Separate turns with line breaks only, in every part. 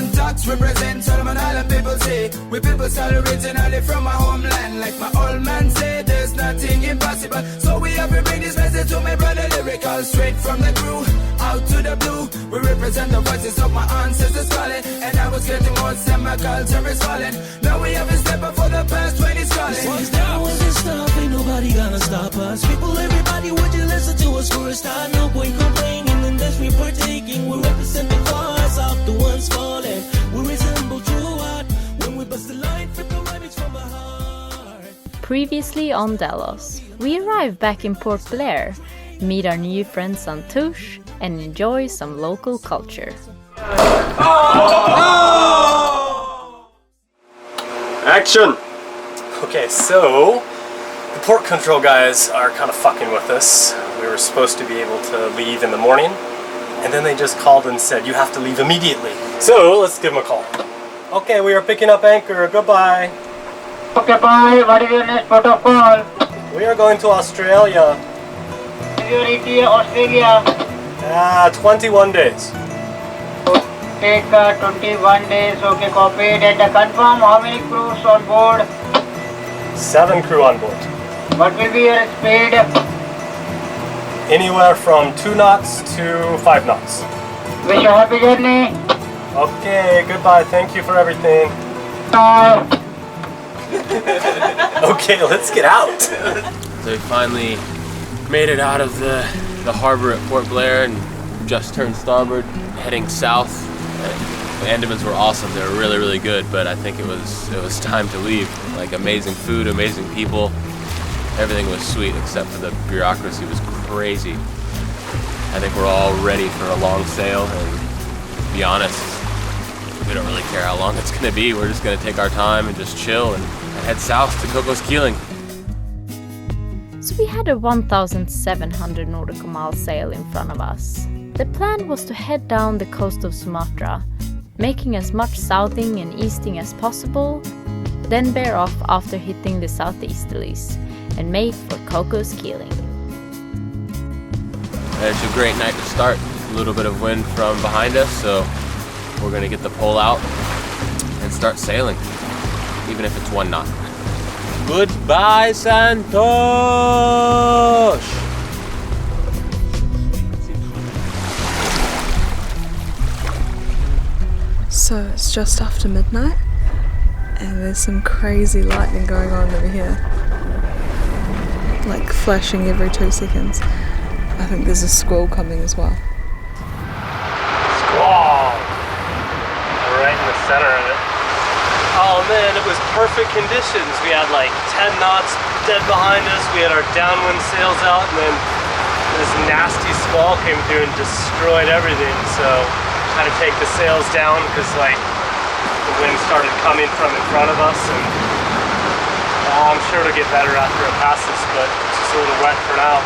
OneTox represent Solomon Island people say. We people style originally from my homeland. Like my old man said, there's nothing impossible. So we have to bring this message to my brother lyrical. Straight from the crew, out to the blue. We represent the voices of my ancestors calling. And I was getting more my culture is falling. Now we have a step up for the past 20 calling.
Once down wasn't stop, ain't nobody gonna stop us. People, everybody, would you listen to us for a start? No point complaining unless we partaking. We represent the cause of the ones falling. We resemble true art when we bust the line, flip the rabbits from our heart.
Previously on Delos, we arrive back in Port Blair, meet our new friend Santush, and enjoy some local culture.
Action! Okay, so the port control guys are kind of fucking with us. We were supposed to be able to leave in the morning, and then they just called and said, you have to leave immediately. So let's give them a call. Okay, we are picking up anchor. Goodbye.
Okay, bye. What is your next protocol?
We are going to Australia.
Is your ETA Australia?
21 days.
Take 21 days. Okay, copied. And confirm how many crews on board?
7 crew on board.
What will be your speed?
Anywhere from 2 knots to 5 knots.
Wish you a happy journey.
Okay, goodbye. Thank you for everything.
Bye.
Okay, let's get out.
So we finally made it out of the harbor at Port Blair and just turned starboard, heading south. The Andamans were awesome. They were really, really good, but I think it was time to leave. Like, amazing food, amazing people. Everything was sweet except for the bureaucracy was crazy. I think we're all ready for a long sail, and to be honest, we don't really care how long it's going to be. We're just going to take our time and just chill and head south to Cocos Keeling.
So we had a 1,700 nautical mile sail in front of us. The plan was to head down the coast of Sumatra, making as much southing and easting as possible, then bear off after hitting the southeasterlies, and make for Cocos Keeling.
It's a great night to start. A little bit of wind from behind us, so we're going to get the pole out and start sailing, even if it's 1 knot. Goodbye, Santosh!
So it's just after midnight and there's some crazy lightning going on over here, like flashing every 2 seconds. I think there's a squall coming as well.
Squall! Right in the center of it. Oh man, it was perfect conditions. We had like 10 knots dead behind us, we had our downwind sails out, and then this nasty squall came through and destroyed everything. So had to take the sails down because like the wind started coming from in front of us, and I'm sure it'll get better after it passes, but it's just a little wet for now.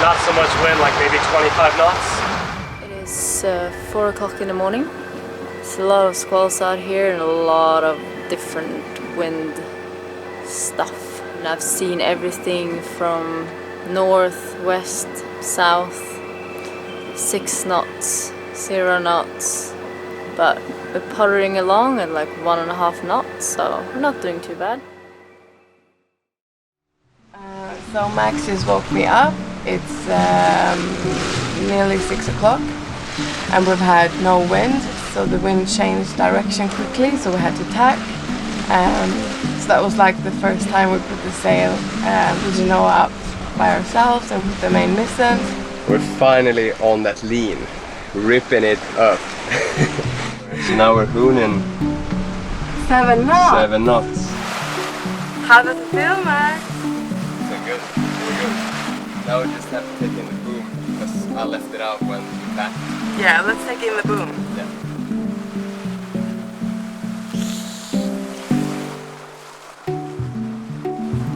Not so much wind, like maybe 25 knots.
It is 4 o'clock in the morning. There's a lot of squalls out here and a lot of different wind stuff. And I've seen everything from north, west, south, 6 knots, 0 knots. But we're puttering along at like 1.5 knots, so we're not doing too bad.
So Max just woke me up. It's nearly 6 o'clock and we've had no wind, so the wind changed direction quickly, so we had to tack. So that was like the first time we put the sail, up by ourselves and with the main mizzen.
We're finally on that lean, ripping it up. So now we're hooning
7 knots.
7 knots.
How does it feel, Max?
So good, really good. Now we just have to take in the boom because I left it out when we packed.
Yeah, let's take in the boom.
Yeah.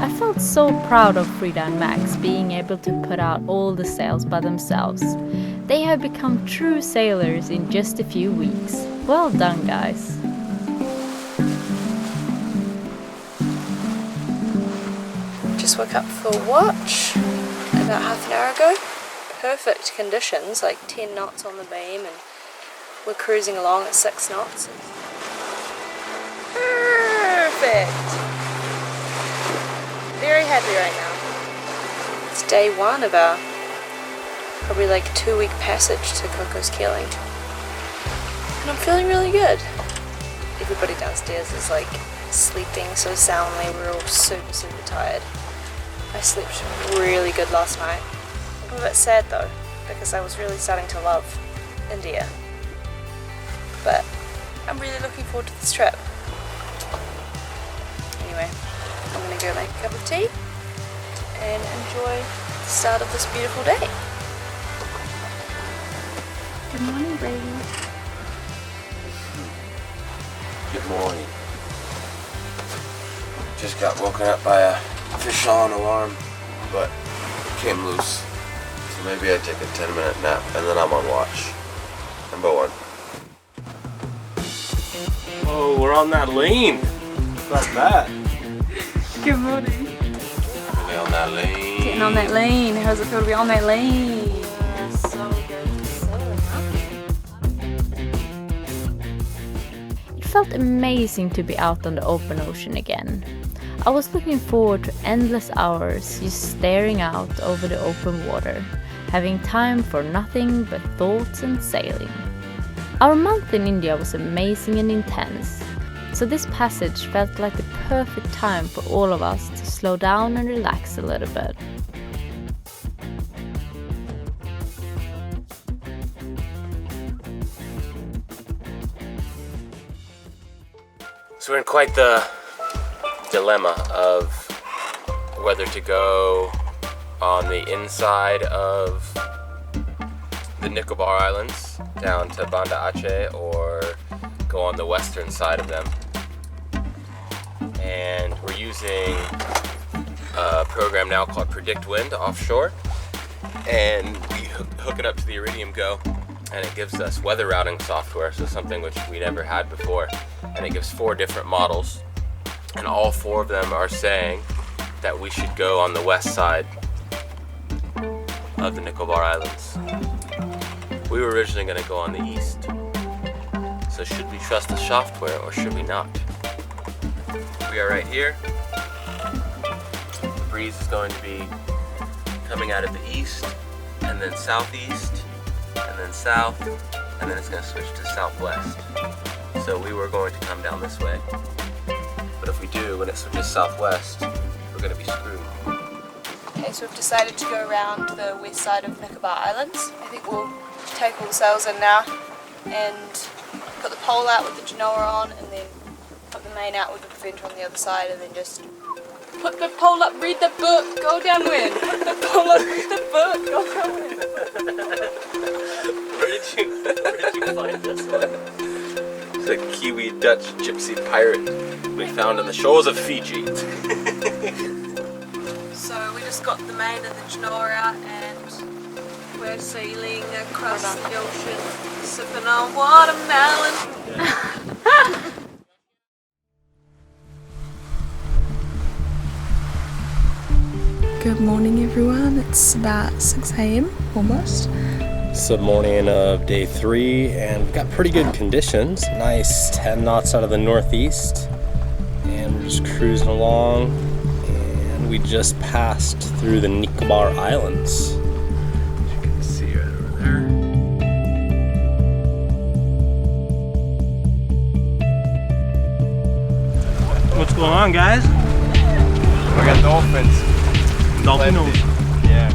I felt so proud of Frida and Max being able to put out all the sails by themselves. They have become true sailors in just a few weeks. Well done, guys.
Just woke up for watch about half an hour ago. Perfect conditions, like 10 knots on the beam and We're cruising along at 6 knots. Perfect! Very happy right now. It's day 1 of our probably like 2-week passage to Cocos Keeling. And I'm feeling really good. Everybody downstairs is like sleeping so soundly, we're all super tired. I slept really good last night. I'm a bit sad though, because I was really starting to love India. But I'm really looking forward to this trip. Anyway, I'm gonna go make a cup of tea and enjoy the start of this beautiful day. Good morning, baby.
Good morning. Just got woken up by a fish on alarm, but it came loose. So maybe I take a 10-minute nap and then I'm on watch. Number 1.
Oh, we're on that lane. Not bad.
Good morning.
Really on that lane.
Getting on that lane. How's it feel to be on that lane?
So good. It felt amazing to be out on the open ocean again. I was looking forward to endless hours just staring out over the open water, having time for nothing but thoughts and sailing. Our month in India was amazing and intense, so this passage felt like the perfect time for all of us to slow down and relax a little bit.
So we're in quite the dilemma of whether to go on the inside of the Nicobar Islands down to Banda Aceh or go on the western side of them. And we're using a program now called Predict Wind offshore, and we hook it up to the Iridium Go, and it gives us weather routing software, so something which we never had before, and it gives 4 different models, and all 4 of them are saying that we should go on the west side of the Nicobar Islands. We were originally going to go on the east, so should we trust the software or should we not? We are right here. The breeze is going to be coming out of the east, and then southeast, and then south, and then it's going to switch to southwest. So we were going to come down this way, but if we do, when it switches southwest, we're going to be screwed.
Okay, so we've decided to go around the west side of Nicobar Islands. I think we'll take all the sails in now and put the pole out with the genoa on, and then put the main out with the preventer on the other side, and then just put the pole up, read the book, go downwind. Put the pole up, read the book, go downwind.
Where did you find this one? It's a Kiwi Dutch gypsy pirate we found on the shores of Fiji.
So we just got the main and the genoa out, and we're sailing across the ocean, sipping on watermelon.
Good morning everyone, it's about 6 AM almost.
It's the morning of day 3, and we've got pretty good conditions. Nice 10 knots out of the northeast, and we're just cruising along, and we just passed through the Nicobar Islands.
You can see right over there.
What's going on, guys?
We got dolphins.
Dolphinos.
Yeah.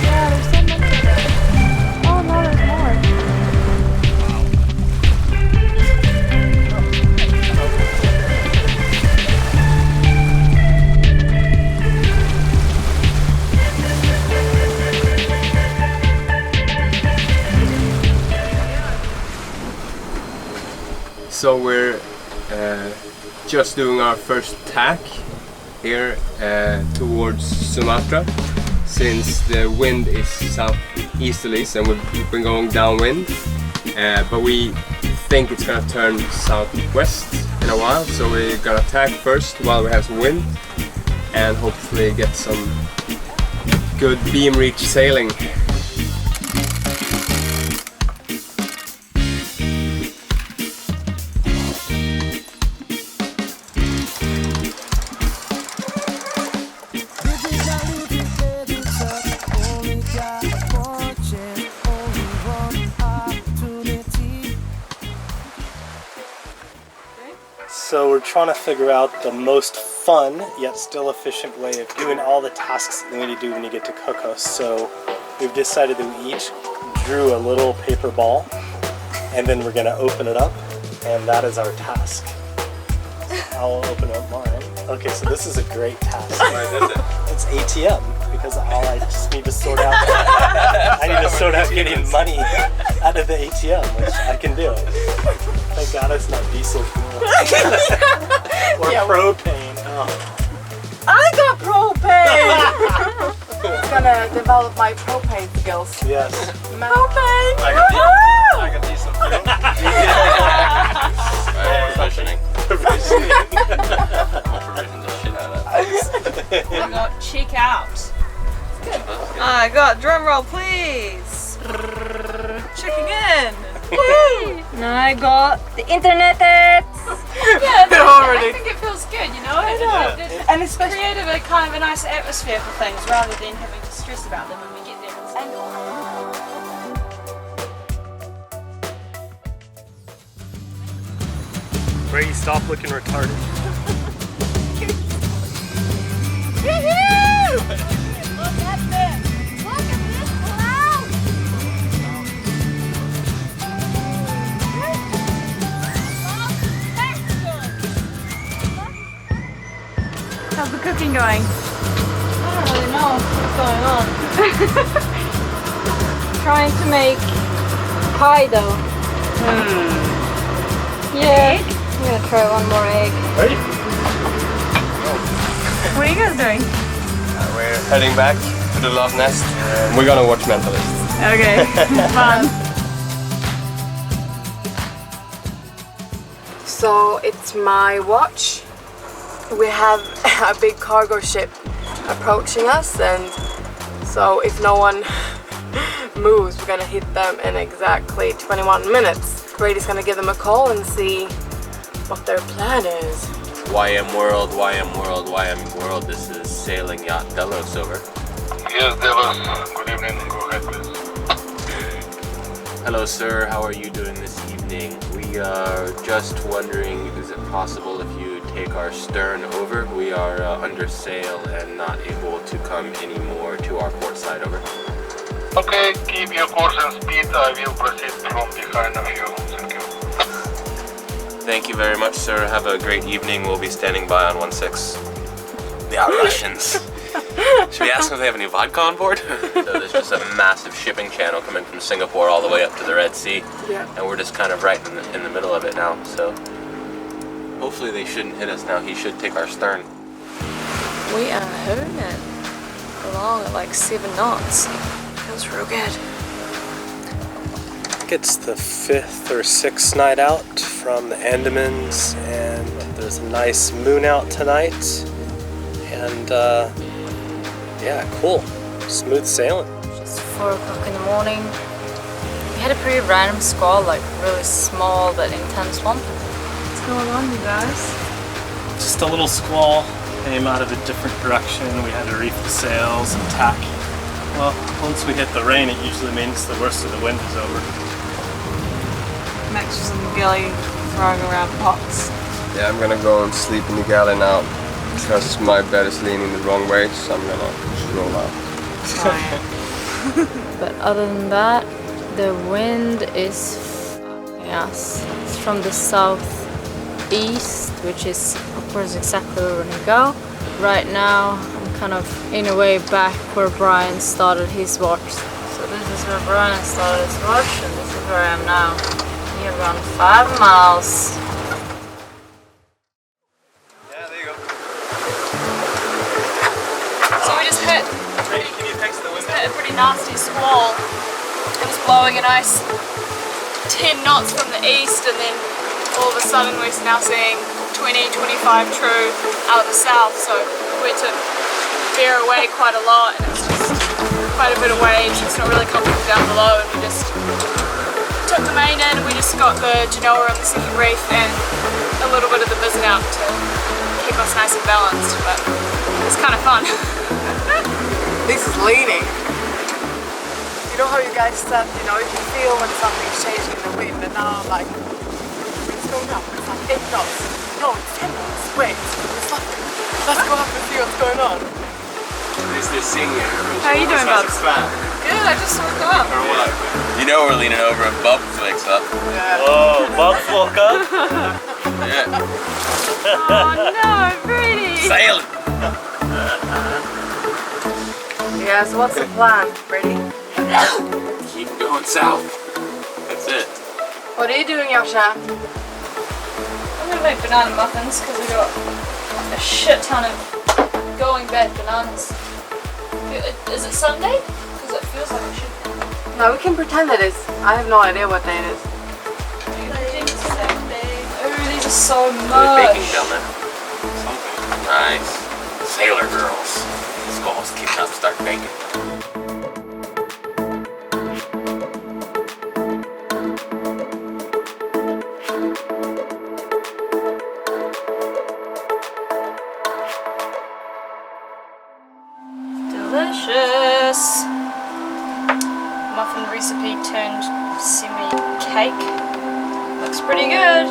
Yeah, there's so many of them. Oh no, there's more.
So we're just doing our first tack here towards Sumatra, since the wind is southeasterlies and we've been going downwind, but we think it's gonna turn southwest in a while, so we're gonna tack first while we have some wind and hopefully get some good beam reach sailing.
So we're trying to figure out the most fun yet still efficient way of doing all the tasks that we need to do when you get to Cocos. So we've decided that we each drew a little paper ball and then we're going to open it up, and that is our task. I'll open up mine. Okay, so this is a great task. It's ATM, because I just need to sort out I need to sort out getting money out of the ATM, which I can do. Thank God it's not diesel fuel. Or propane. Oh.
I got propane! I'm gonna develop my propane skills.
Yes.
Propane!
I got diesel fuel. Provisioning. Provision the shit out of that.
I got check out.
I got drum roll, please. Checking in.
And I got the internet.
Yeah, I think it feels good, you know?
And especially
Created a kind of a nice atmosphere for things rather than having to stress about them when we get there.
Brady, stop looking retarded.
Look at this! Look at this cloud! How's the cooking going?
I don't really know what's going on. Trying to make pie dough. Yeah. I'm gonna try one more egg.
Ready?
What are you guys doing?
We're heading back to the Love Nest. We're gonna watch Mentalist.
Okay, fun.
So it's my watch. We have a big cargo ship approaching us, and so if no one moves, we're gonna hit them in exactly 21 minutes. Brady's gonna give them a call and see what their plan is.
YM World, YM World, YM World. This is sailing yacht Delos, over.
Yes, Delos. Good evening. Go ahead, please.
Hello, sir. How are you doing this evening? We are just wondering, is it possible if you take our stern over? We are under sail and not able to come anymore to our port side, over.
Okay, keep your course and speed. I will proceed from behind of you. Thank you.
Thank you very much, sir. Have a great evening. We'll be standing by on 16. They are Russians. Should we ask them if they have any vodka on board? So there's just a massive shipping channel coming from Singapore all the way up to the Red Sea.
Yeah.
And we're just kind of right in the middle of it now. So hopefully they shouldn't hit us now. He should take our stern.
We are hurling along at like 7 knots. Feels real good.
It's the 5th or 6th night out from the Andamans, and there's a nice moon out tonight. And yeah, cool. Smooth sailing.
Just 4 o'clock in the morning. We had a pretty random squall, like really small but intense one.
What's going on, you guys?
Just a little squall came out of a different direction. We had to reef the sails and tack. Well, once we hit the rain, it usually means the worst of the wind is over.
Max was in the galley throwing around pots.
Yeah, I'm gonna go and sleep in the galley now because my bed is leaning the wrong way, so I'm gonna just roll out.
But other than that, the wind is us. It's from the southeast, which is of course exactly where we're gonna go. Right now, I'm kind of in a way back where Brian started his watch. So this is where Brian started his watch, and this is where I am now. We have gone 5 miles.
Yeah, there you go.
So we just hit a pretty nasty squall. It was blowing a nice 10 knots from the east, and then all of a sudden we're now seeing 20, 25 true out of the south. So we had to veer away quite a lot, and it's just quite a bit of wage. It's not really comfortable down below, and we just took the main end, and we just got the Genoa on the second reef and a little bit of the Bizen out to keep us nice and balanced, but it's kind of fun.
This is leaning. You know how you guys said, you know, you can feel when something's changing in the wind, and now I'm like, it's going up, it's like 8 knots.
No, it's 10 knots. Wait, let's go up and see what's going on.
Is this singing?
How are you doing, Bubs? Good, I just woke up.
Or what? You know we're leaning over and Bubs wakes up.
Yeah. Oh, Bubs woke up?
Yeah.
Oh no, pretty!
Sailing!
Yeah, so what's the plan? Ready?
Keep going south. That's it.
What are you doing, Yasha?
I'm gonna make banana muffins because we got a shit ton of going bad bananas. Is it Sunday? Because it feels like it should be.
No, we can pretend it is. I have no idea what day it is.
Oh, these are so much.
Baking down there. Something. Nice. Sailor girls. Squalls keep up, start baking.
Delicious. Muffin recipe turned semi-cake. Looks pretty good.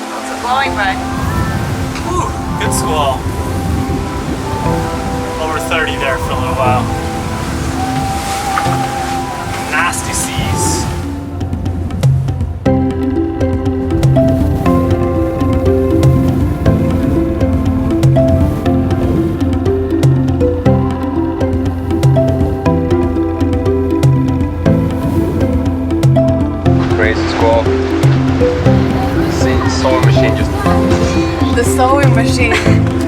How's it blowing, back?
Whew, good squall. Over 30 there for a little while. Nasty seas.
Crazy squall. See, the sewing machine just.
The sewing machine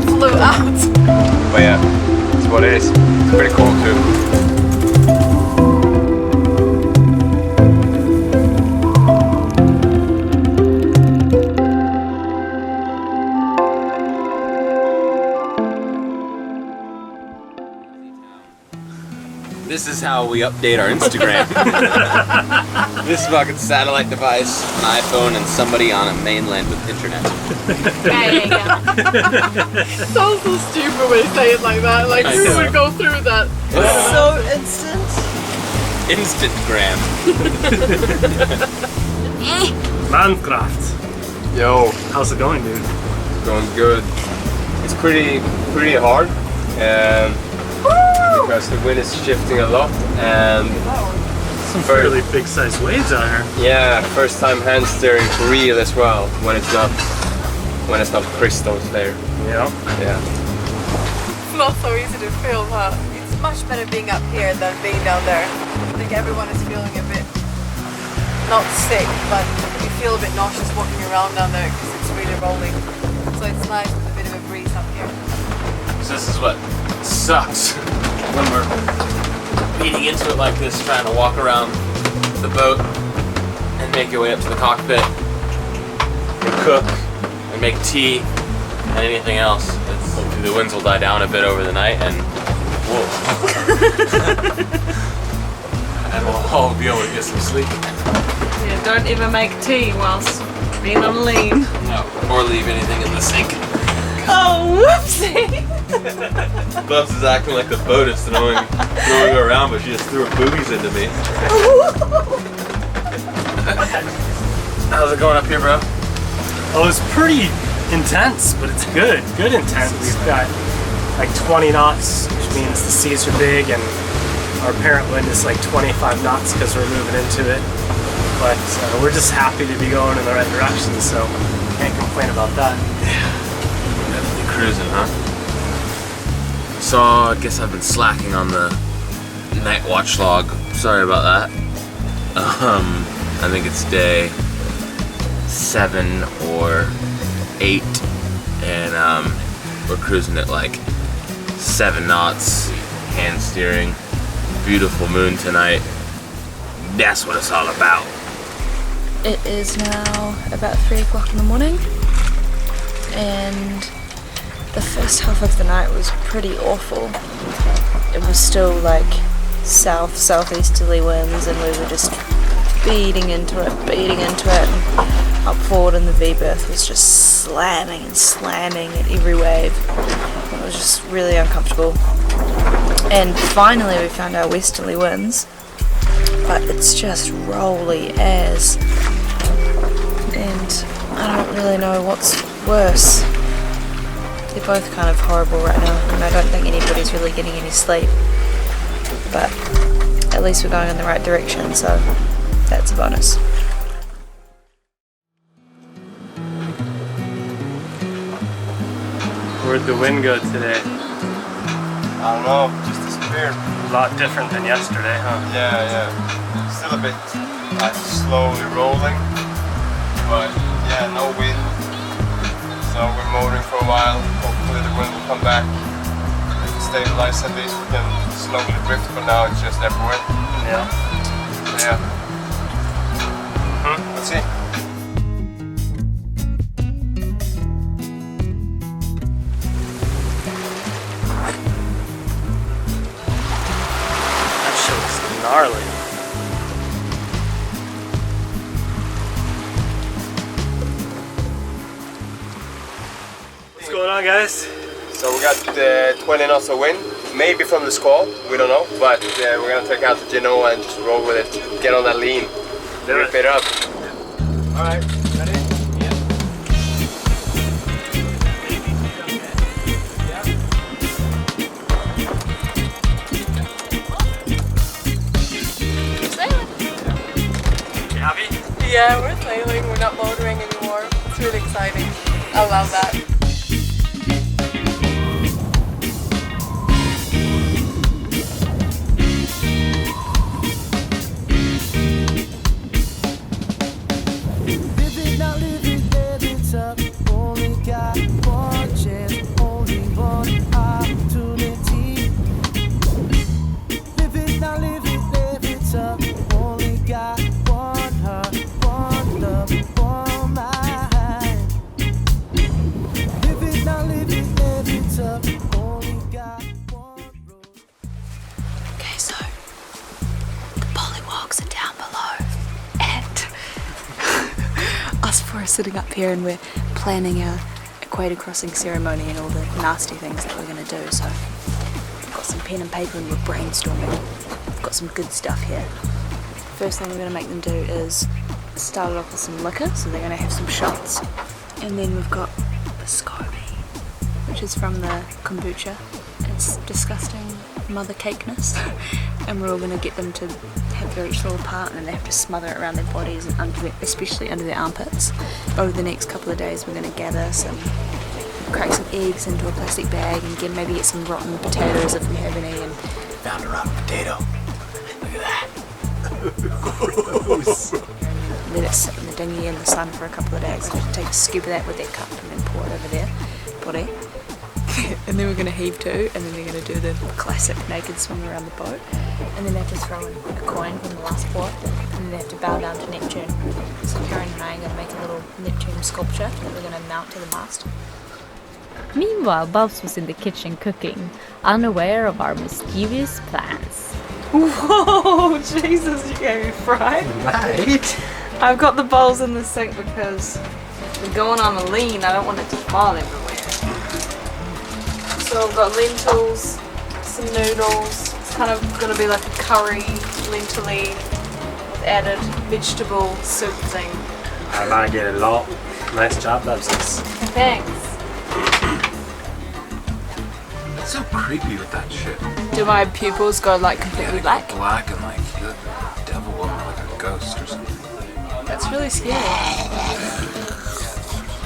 flew out.
But yeah, that's what it is. It's pretty cool too.
This is how we update our Instagram. This fucking satellite device, an iPhone, and somebody on a mainland with internet.
There you go.
Sounds so stupid when you say it like that. Like, who would go through that?
So instant.
Instantgram.
Minecraft.
Yo,
How's it going, dude?
going good. It's pretty hard. Because the wind is shifting a lot and
Some fairly big sized waves out here.
yeah, first time hand steering for real as well when it's not crystals there.
Yeah.
Yeah.
It's not so easy to film, huh? It's much better being up here than being down there. I think everyone is feeling a bit, not sick, but you feel a bit nauseous walking around down there because it's really rolling. So it's nice with a bit of a breeze up here.
So this is what sucks when we're beating into it like this, trying to walk around the boat and make your way up to the cockpit and cook and make tea and anything else. Hopefully the winds will die down a bit over the night and and we'll all be able to get some sleep.
Yeah, don't even make tea whilst being on lean.
No, or leave anything in the sink.
Oh, whoopsie!
Bubs is acting like the boat is throwing her around, but she just threw her boobies into me. How's it going up here, bro?
Oh, it's pretty intense, but it's good. Good intense. We've got like 20 knots, which means the seas are big, and our apparent wind is like 25 knots because we're moving into it. But we're just happy to be going in the right direction, so can't complain about that.
Definitely cruising, huh? So I guess I've been slacking on the night watch log. Sorry about that. I think it's day 7 or 8, and we're cruising at like 7 knots, hand steering. Beautiful moon tonight. That's what it's all about.
It is now about 3 o'clock in the morning, and the first half of the night was pretty awful. It was still like southeasterly winds, and we were just beating into it, and up forward, and the V-berth was just slamming and slamming at every wave. It was just really uncomfortable. And finally we found our westerly winds, but it's just rolly as. And
I don't really know what's worse. They're both kind of horrible right now, and I don't think anybody's really getting any sleep. But at least we're going in the right direction, so that's a bonus.
Where'd the wind go today?
I don't know, just disappeared.
A lot different than yesterday, huh?
Yeah. Still a bit slowly rolling, but yeah, no wind. So we're motoring for a while. Hopefully the wind will come back. Stabilize at least. We can slowly drift, but now it's just everywhere. Yeah. Let's see.
That shit looks gnarly. What's going on, guys?
So we got 20 knots of wind, maybe from the squall, we don't know, but we're gonna take out the Genoa and just roll with it, get on that lean, rip it up. Alright, ready?
Yeah, we're sailing, we're not motoring anymore. It's really exciting. I love that.
Sitting up here and we're planning our equator crossing ceremony and all the nasty things that we're going to do. So we've got some pen and paper and we're brainstorming. We've got some good stuff here. First thing we're going to make them do is start it off with some liquor, so they're going to have some shots. And then we've got the SCOBY, which is from the kombucha. It's disgusting mother cakeness. And we're all going to get them to have their each little part, and then they have to smother it around their bodies and especially under their armpits. Over the next couple of days we're going to gather some, crack some eggs into a plastic bag and maybe get some rotten potatoes if we have any. And
found a rotten potato. Look at that.
Let it sit in the dinghy in the sun for a couple of days. We'll take a scoop of that with that cup and then pour it over their body. And then we're going to heave to, and then they're going to do the classic naked swim around the boat, and then they have to throw in a coin from the last pour, and then they have to bow down to Neptune. So Karen and I are going to make a little Neptune sculpture that we're going to mount to the mast.
Meanwhile, Bubs was in the kitchen cooking, unaware of our mischievous plans.
Whoa, Jesus, you gave me fright.
Right.
I've got the bowls in the sink because we're going on a lean. I don't want it to fall everywhere. So I've got lentils, some noodles. It's kind of going to be like a curry, lentil-y, with added vegetable soup thing.
I like it a lot. Nice job, Bubsies.
Thanks.
It's so creepy with that shit.
Do my pupils go like completely black?
Black and like you're a devil woman, like a ghost or something.
That's really scary.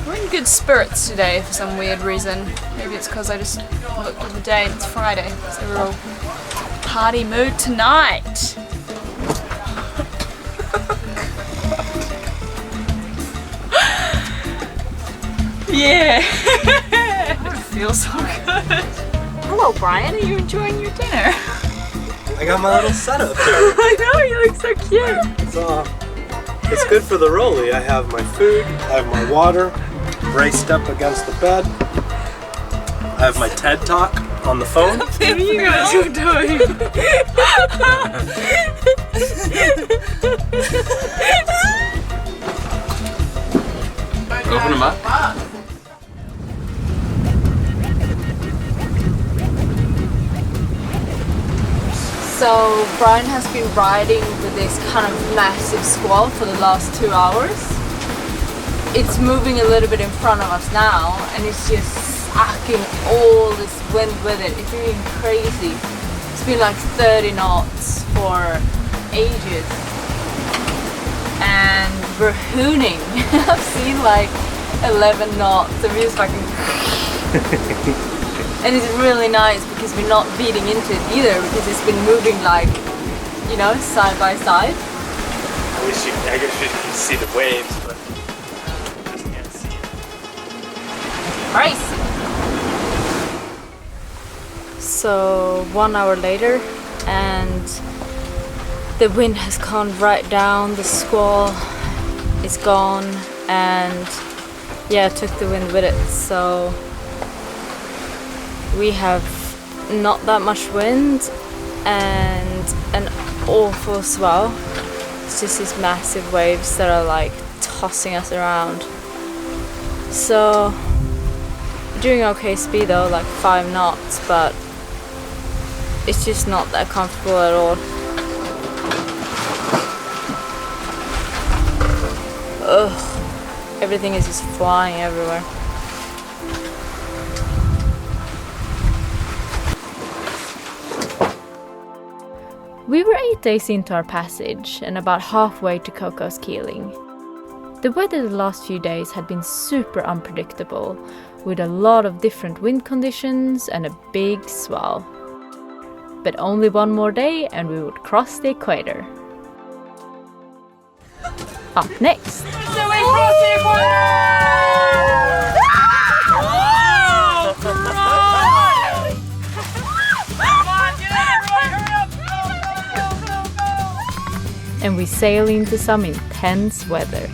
We're in good spirits today for some weird reason. Maybe it's because I just looked at the day and it's Friday. So we're all party mood tonight. Yeah. It feels so good. Hello, Brian. Are you enjoying your dinner?
I got my little setup here.
I know, you look so cute.
It's good for the rollie. I have my food, I have my water, braced up against the bed. I have my TED Talk on the phone.
What are you guys doing?
Open them up.
So Brian has been riding with this kind of massive squall for the last 2 hours. it's moving a little bit in front of us now, and it's just sucking all this wind with it. It's really crazy. It's been like 30 knots for ages, and we're hooning. I've seen like 11 knots, and we're just fucking and it's really nice because we're not beating into it either, because it's been moving like, you know, side by side.
I guess you can see the waves, but I just can't see it.
Crazy. So 1 hour later, and the wind has gone right down, the squall is gone, and yeah, took the wind with it. So we have not that much wind and an awful swell. It's just these massive waves that are like tossing us around. So doing okay speed though, like 5 knots, but it's just not that comfortable at all. Ugh, everything is just flying everywhere. We were 8 days into our passage and about halfway to Cocos Keeling. The weather the last few days had been super unpredictable, with a lot of different wind conditions and a big swell. But only one more day and we would cross the equator. Up next!
So we cross the equator!
And we sail into some intense weather.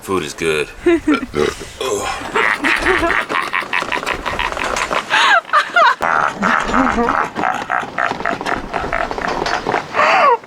Food is good.